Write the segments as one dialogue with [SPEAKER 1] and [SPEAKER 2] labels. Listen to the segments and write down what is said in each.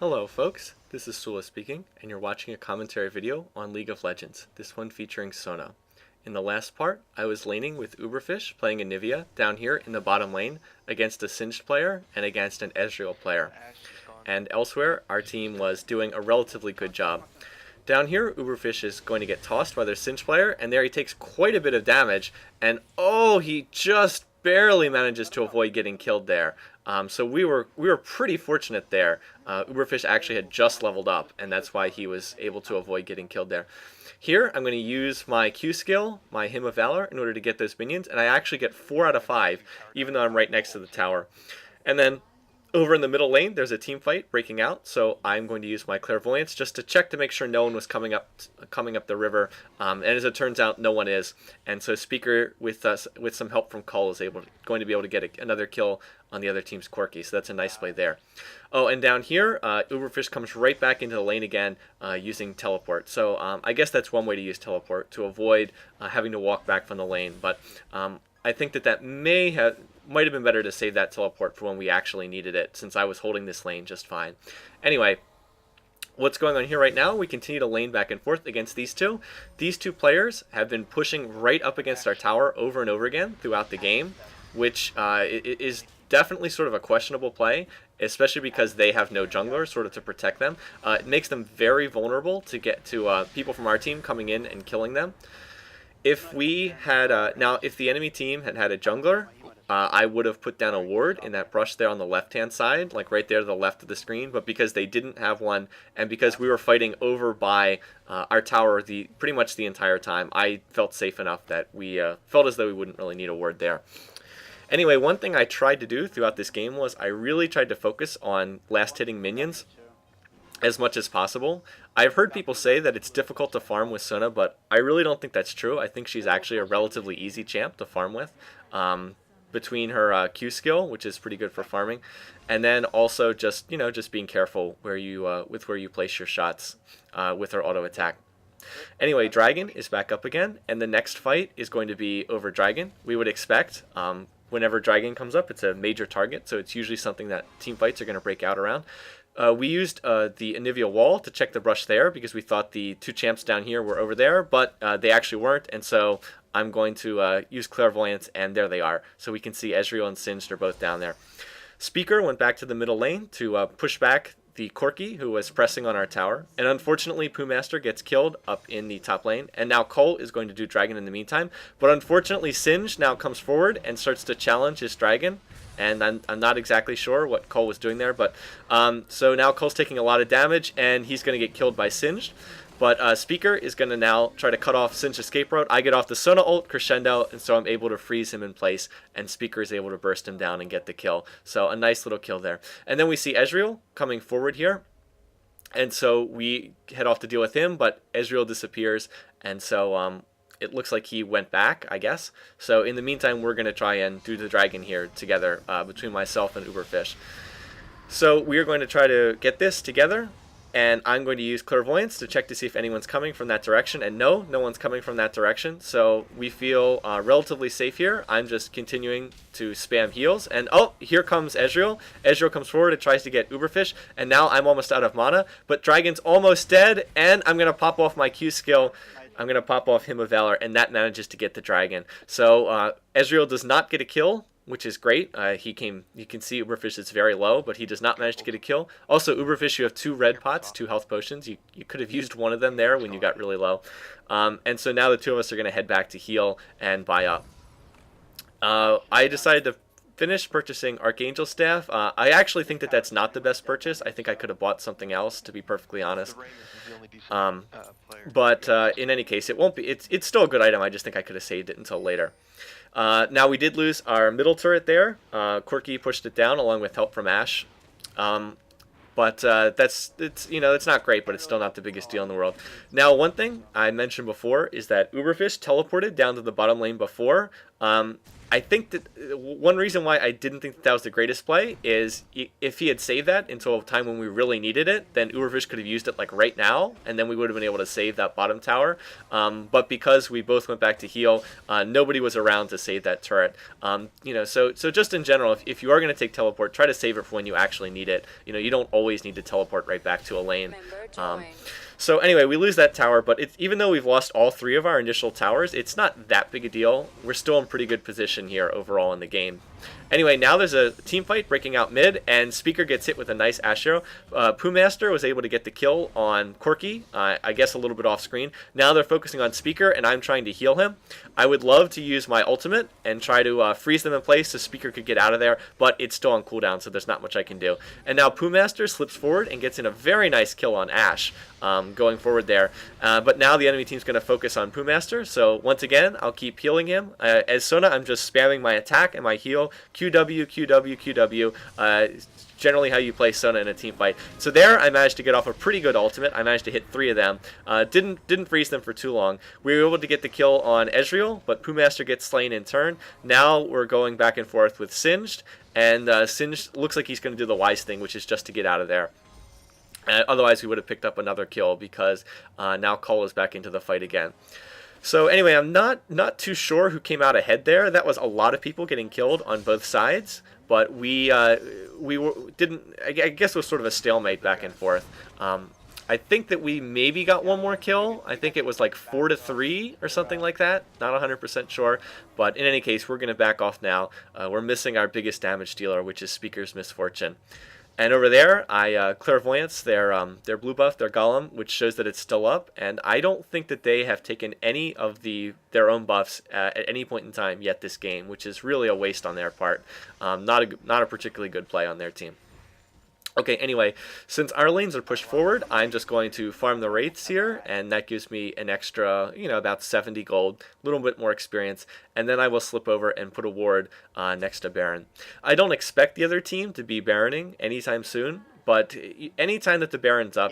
[SPEAKER 1] Hello folks, this is Sula speaking, and you're watching a commentary video on League of Legends, this one featuring Sona. In the last part, I was laning with Uberfish playing Anivia down here in the bottom lane against a Singed player and against an Ezreal player. And elsewhere, our team was doing a relatively good job. Down here, Uberfish is going to get tossed by their Singed player, and there he takes quite a bit of damage, and oh, he just barely manages to avoid getting killed there. So we were pretty fortunate there. Uberfish actually had just leveled up, and that's why he was able to avoid getting killed there. Here, I'm going to use my Q skill, my Hymn of Valor, in order to get those minions, and I actually get 4 out of 5, even though I'm right next to the tower. And then over in the middle lane, there's a team fight breaking out, so I'm going to use my Clairvoyance just to check to make sure no one was coming up the river. And as it turns out, no one is. And so Speaker, with some help from Cull, is going to be able to get another kill on the other team's Corki. So that's a nice play there. Oh, and down here, Uberfish comes right back into the lane again using Teleport. So I guess that's one way to use Teleport to avoid having to walk back from the lane. But I think that might have been better to save that teleport for when we actually needed it, since I was holding this lane just fine. Anyway, what's going on here right now? We continue to lane back and forth against these two. These two players have been pushing right up against our tower over and over again throughout the game, which is definitely sort of a questionable play, especially because they have no jungler sort of to protect them. It makes them very vulnerable to get to people from our team coming in and killing them. If we had now, if the enemy team had a jungler, I would have put down a ward in that brush there on the left-hand side, like right there to the left of the screen. But because they didn't have one, and because we were fighting over by our tower pretty much the entire time, I felt safe enough that we felt as though we wouldn't really need a ward there. Anyway, one thing I tried to do throughout this game was I really tried to focus on last-hitting minions as much as possible. I've heard people say that it's difficult to farm with Sona, but I really don't think that's true. I think she's actually a relatively easy champ to farm with. Between her Q skill, which is pretty good for farming, and then also just being careful where you place your shots with her auto attack. Anyway, Dragon is back up again, and the next fight is going to be over Dragon. We would expect whenever Dragon comes up, it's a major target, so it's usually something that team fights are going to break out around. We used the Anivia wall to check the brush there because we thought the two champs down here were over there, but they actually weren't, and so I'm going to use Clairvoyance, and there they are. So we can see Ezreal and Singed are both down there. Speaker went back to the middle lane to push back the Corki, who was pressing on our tower. And unfortunately, Poohmaster gets killed up in the top lane. And now Cole is going to do Dragon in the meantime. But unfortunately, Singed now comes forward and starts to challenge his Dragon. And I'm not exactly sure what Cole was doing there. But so now Cole's taking a lot of damage, and he's going to get killed by Singed. But Speaker is going to now try to cut off Singed's escape route. I get off the Sona ult crescendo, and so I'm able to freeze him in place, and Speaker is able to burst him down and get the kill. So a nice little kill there. And then we see Ezreal coming forward here, and so we head off to deal with him, but Ezreal disappears, and so it looks like he went back, I guess. So in the meantime, we're going to try and do the Dragon here together between myself and Uberfish. So we are going to try to get this together. And I'm going to use Clairvoyance to check to see if anyone's coming from that direction. And no one's coming from that direction. So we feel relatively safe here. I'm just continuing to spam heals. And oh, here comes Ezreal. Ezreal comes forward and tries to get Uberfish. And now I'm almost out of mana. But Dragon's almost dead. And I'm going to pop off my Q skill. I'm going to pop off Hymn of Valor. And that manages to get the Dragon. So Ezreal does not get a kill, which is great. You can see Uberfish is very low, but he does not manage to get a kill. Also, Uberfish, you have 2 red pots, 2 health potions. You could have used one of them there when you got really low. And so now the two of us are going to head back to heal and buy up. I decided to finish purchasing Archangel Staff. I actually think that that's not the best purchase. I think I could have bought something else, to be perfectly honest. But in any case, it won't be. It's still a good item. I just think I could have saved it until later. Now we did lose our middle turret there. Corki pushed it down along with help from Ashe. But it's not great, but it's still not the biggest deal in the world. Now, one thing I mentioned before is that Uberfish teleported down to the bottom lane before. I think that one reason why I didn't think that was the greatest play is if he had saved that until a time when we really needed it, then Uberfish could have used it like right now, and then we would have been able to save that bottom tower. But because we both went back to heal, nobody was around to save that turret. So just in general, if you are going to take teleport, try to save it for when you actually need it. You don't always need to teleport right back to a lane. So anyway, we lose that tower, but even though we've lost all 3 of our initial towers, it's not that big a deal. We're still in pretty good position here overall in the game. Anyway, now there's a team fight breaking out mid, and Speaker gets hit with a nice Ash Arrow. Poohmaster was able to get the kill on Corky, I guess a little bit off screen. Now they're focusing on Speaker, and I'm trying to heal him. I would love to use my ultimate and try to freeze them in place so Speaker could get out of there, but it's still on cooldown, so there's not much I can do. And now Poohmaster slips forward and gets in a very nice kill on Ash, going forward there. But now the enemy team's going to focus on Poohmaster, so once again, I'll keep healing him. As Sona, I'm just spamming my attack and my heal. QW, QW, QW. Generally how you play Sona in a team fight. So there I managed to get off a pretty good ultimate. I managed to hit 3 of them. Didn't freeze them for too long. We were able to get the kill on Ezreal, but Poohmaster gets slain in turn. Now we're going back and forth with Singed, and Singed looks like he's going to do the wise thing, which is just to get out of there. Otherwise we would have picked up another kill because now Cole is back into the fight again. So anyway, I'm not too sure who came out ahead there. That was a lot of people getting killed on both sides, but we didn't. I guess it was sort of a stalemate back and forth. I think that we maybe got one more kill. I think it was like 4-3 or something like that. Not 100% sure, but in any case, we're going to back off now. We're missing our biggest damage dealer, which is Speaker's Misfortune. And over there, Clairvoyance, their blue buff, their golem, which shows that it's still up. And I don't think that they have taken any of their own buffs at any point in time yet this game, which is really a waste on their part. Not a particularly good play on their team. Okay, anyway, since our lanes are pushed forward, I'm just going to farm the Wraiths here, and that gives me an extra, about 70 gold, a little bit more experience, and then I will slip over and put a ward next to Baron. I don't expect the other team to be Baroning anytime soon, but anytime that the Baron's up,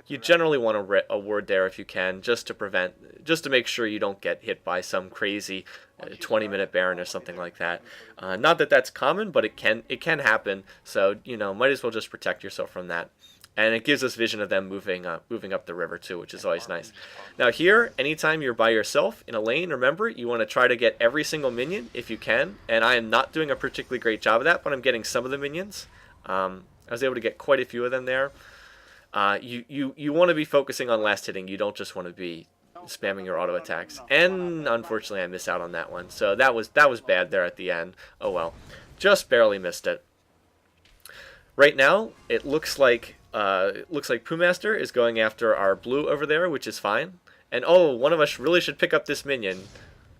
[SPEAKER 1] you generally want a ward there if you can, just to make sure you don't get hit by some crazy 20-minute Baron or something like that. Not that that's common, but it can happen. So might as well just protect yourself from that. And it gives us vision of them moving up the river too, which is always nice. Now here, anytime you're by yourself in a lane, remember you want to try to get every single minion if you can. And I am not doing a particularly great job of that, but I'm getting some of the minions. I was able to get quite a few of them there. You want to be focusing on last hitting. You don't just want to be spamming your auto attacks. And unfortunately, I missed out on that one. So that was bad there at the end. Oh well, just barely missed it. Right now, it looks like Poohmaster is going after our blue over there, which is fine. And oh, one of us really should pick up this minion.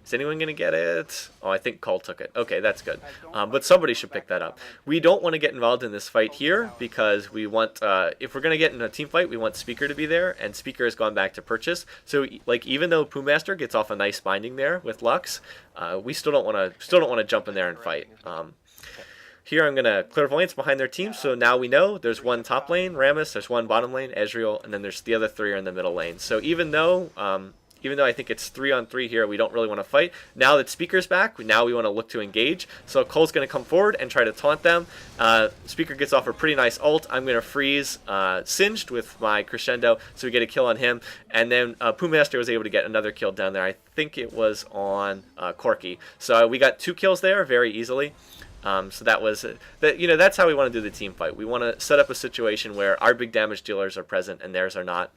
[SPEAKER 1] Is anyone going to get it? Oh, I think Cole took it. Okay, that's good. But somebody should pick that up. We don't want to get involved in this fight here because we want, if we're going to get in a team fight, we want Speaker to be there, and Speaker has gone back to purchase. So, even though Poohmaster gets off a nice binding there with Lux, we still don't want to jump in there and fight. Here I'm going to Clairvoyance behind their team, so now we know there's one top lane, Rammus, there's one bottom lane, Ezreal, and then there's the other 3 are in the middle lane. So even though I think it's 3-on-3 here, we don't really want to fight. Now that Speaker's back, now we want to look to engage. So Cole's going to come forward and try to taunt them. Speaker gets off a pretty nice ult. I'm going to freeze Singed with my Crescendo, so we get a kill on him. And then Poohmaster was able to get another kill down there. I think it was on Corky. So we got 2 kills there very easily. So that's how we want to do the team fight. We want to set up a situation where our big damage dealers are present and theirs are not.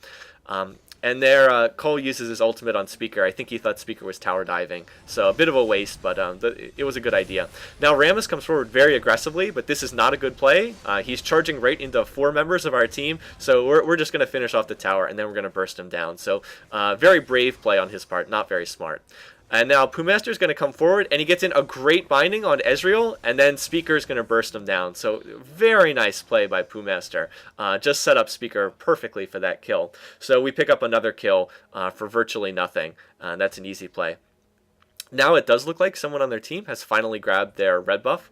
[SPEAKER 1] And there, Cole uses his ultimate on Speaker. I think he thought Speaker was tower diving. So a bit of a waste, but it was a good idea. Now Rammus comes forward very aggressively, but this is not a good play. He's charging right into 4 members of our team. So we're just going to finish off the tower, and then we're going to burst him down. So very brave play on his part, not very smart. And now Poohmaster is going to come forward, and he gets in a great binding on Ezreal, and then Speaker is going to burst him down. So very nice play by Poohmaster. Just set up Speaker perfectly for that kill. So we pick up another kill for virtually nothing. That's an easy play. Now it does look like someone on their team has finally grabbed their red buff,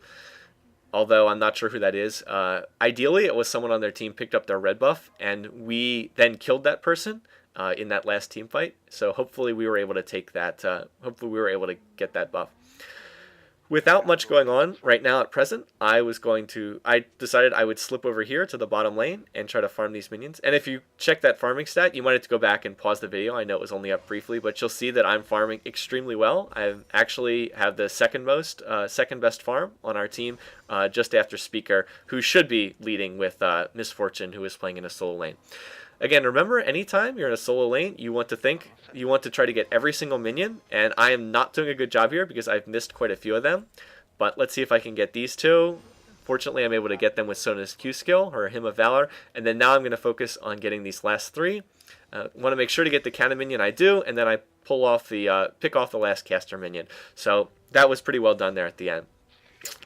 [SPEAKER 1] although I'm not sure who that is. Ideally, it was someone on their team picked up their red buff, and we then killed that person in that last team fight. So hopefully we were able to take that. Hopefully we were able to get that buff. Without much going on right now at present, I decided I would slip over here to the bottom lane and try to farm these minions. And if you check that farming stat, you might have to go back and pause the video. I know it was only up briefly, but you'll see that I'm farming extremely well. I actually have the second best farm on our team, just after Speaker, who should be leading with Misfortune, who is playing in a solo lane. Again, remember, anytime you're in a solo lane, you want to try to get every single minion, and I am not doing a good job here because I've missed quite a few of them. But let's see if I can get these two. Fortunately, I'm able to get them with Sona's Q skill, or Hymn of Valor, and then now I'm going to focus on getting these last three. Want to make sure to get the counter minion, I do, and then I pick off the last caster minion. So that was pretty well done there at the end.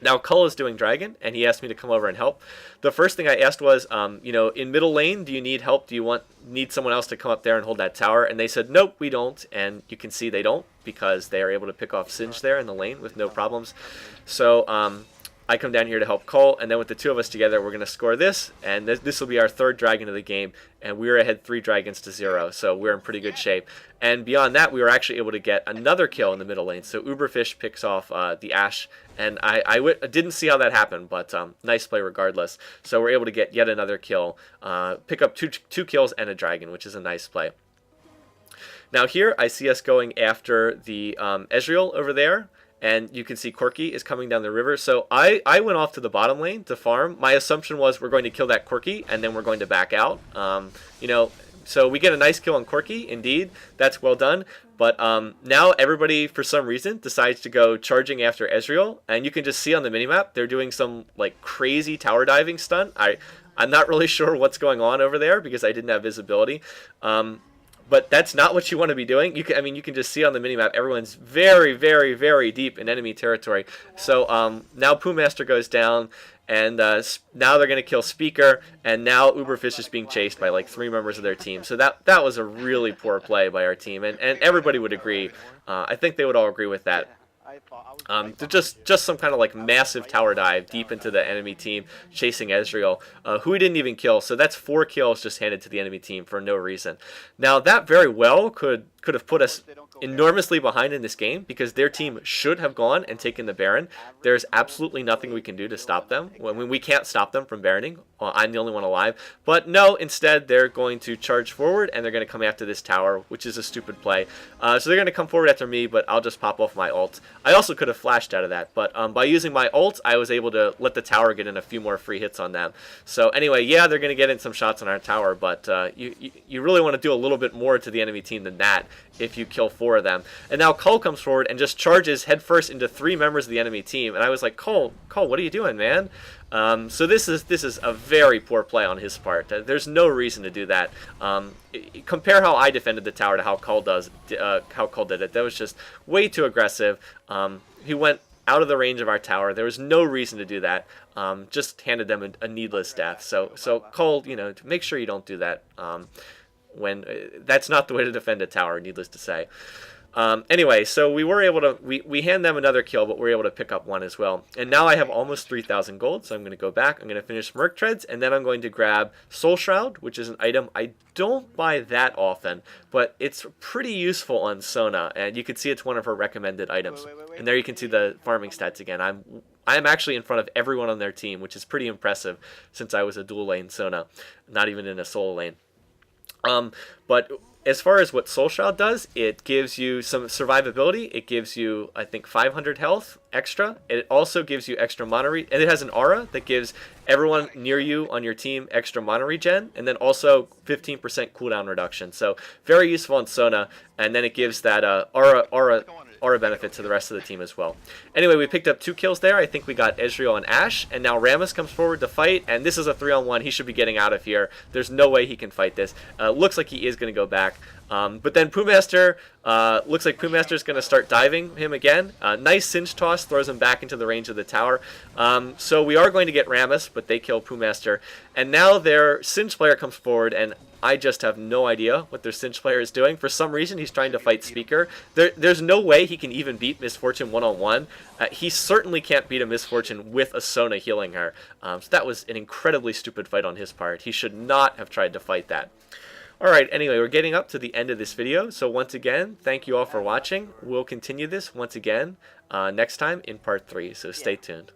[SPEAKER 1] Now, Cull is doing Dragon, and he asked me to come over and help. The first thing I asked was, in middle lane, do you need help? Do you need someone else to come up there and hold that tower? And they said, nope, we don't. And you can see they don't, because they are able to pick off Singe there in the lane with no problems. So I come down here to help Cull, and then with the two of us together, we're going to score this, and this will be our third dragon of the game, and we're ahead 3 dragons to 0, so we're in pretty good shape. And beyond that, we were actually able to get another kill in the middle lane, so Uberfish picks off the Ashe, and I didn't see how that happened, but nice play regardless. So we're able to get yet another kill, pick up two kills and a dragon, which is a nice play. Now here, I see us going after the Ezreal over there. And you can see Corki is coming down the river. So I went off to the bottom lane to farm. My assumption was we're going to kill that Corki, and then we're going to back out. So we get a nice kill on Corki, indeed. That's well done. But now everybody, for some reason, decides to go charging after Ezreal. And you can just see on the minimap, they're doing some like crazy tower diving stunt. I'm not really sure what's going on over there because I didn't have visibility. But that's not what you want to be doing. You can just see on the minimap, everyone's very, very, very deep in enemy territory. So now Poohmaster goes down, and now they're going to kill Speaker, and now Uberfish is being chased by like 3 members of their team. So that was a really poor play by our team, and everybody would agree. I think they would all agree with that. Just some kind of like massive tower dive deep into the enemy team, chasing Ezreal, who we didn't even kill. So that's 4 kills just handed to the enemy team for no reason. Now that very well could have put us enormously behind in this game because their team should have gone and taken the Baron. There's absolutely nothing we can do to stop them. We can't stop them from Baroning. I'm the only one alive. But no, instead they're going to charge forward and they're going to come after this tower, which is a stupid play. So they're going to come forward after me, but I'll just pop off my ult. I also could have flashed out of that, but by using my ult, I was able to let the tower get in a few more free hits on them. So anyway, yeah, they're going to get in some shots on our tower, but you really want to do a little bit more to the enemy team than that if you kill 4 of them. And now Cull comes forward and just charges headfirst into 3 members of the enemy team, and I was like, Cull, what are you doing, man? So this is a very poor play on his part. There's no reason to do that. Compare how I defended the tower to how Cull did it. That was just way too aggressive. He went out of the range of our tower. There was no reason to do that. Just handed them a needless death. So Cull, make sure you don't do that. When that's not the way to defend a tower, needless to say. Anyway, so we were able to we hand them another kill, but we were able to pick up 1 as well. And now I have almost 3,000 gold, so I'm going to go back. I'm going to finish Merc Treads, and then I'm going to grab Soul Shroud, which is an item I don't buy that often, but it's pretty useful on Sona, and you can see it's one of her recommended items. And there you can see the farming stats again. I'm actually in front of everyone on their team, which is pretty impressive since I was a dual lane Sona, not even in a solo lane. But as far as what Soul Shroud does, it gives you some survivability. It gives you, I think, 500 health extra. It also gives you extra mana and it has an aura that gives everyone near you on your team extra mana regen, and then also 15% cooldown reduction. So very useful on Sona, and then it gives that aura benefit to the rest of the team as well. Anyway, we picked up 2 kills there. I think we got Ezreal and Ashe, and now Rammus comes forward to fight, and this is a 3-on-1. He should be getting out of here. There's no way he can fight this. Looks like he is going to go back. But then Poohmaster, looks like Poohmaster is going to start diving him again. Nice Singe toss, throws him back into the range of the tower. So we are going to get Rammus, but they kill Poohmaster. And now their Singe player comes forward, and I just have no idea what their Singe player is doing. For some reason, he's trying to fight Speaker. There's no way he can even beat Misfortune one-on-one. He certainly can't beat a Misfortune with a Sona healing her. So that was an incredibly stupid fight on his part. He should not have tried to fight that. Alright, anyway, we're getting up to the end of this video, so once again, thank you all for watching. We'll continue this once again next time in part 3, so stay tuned.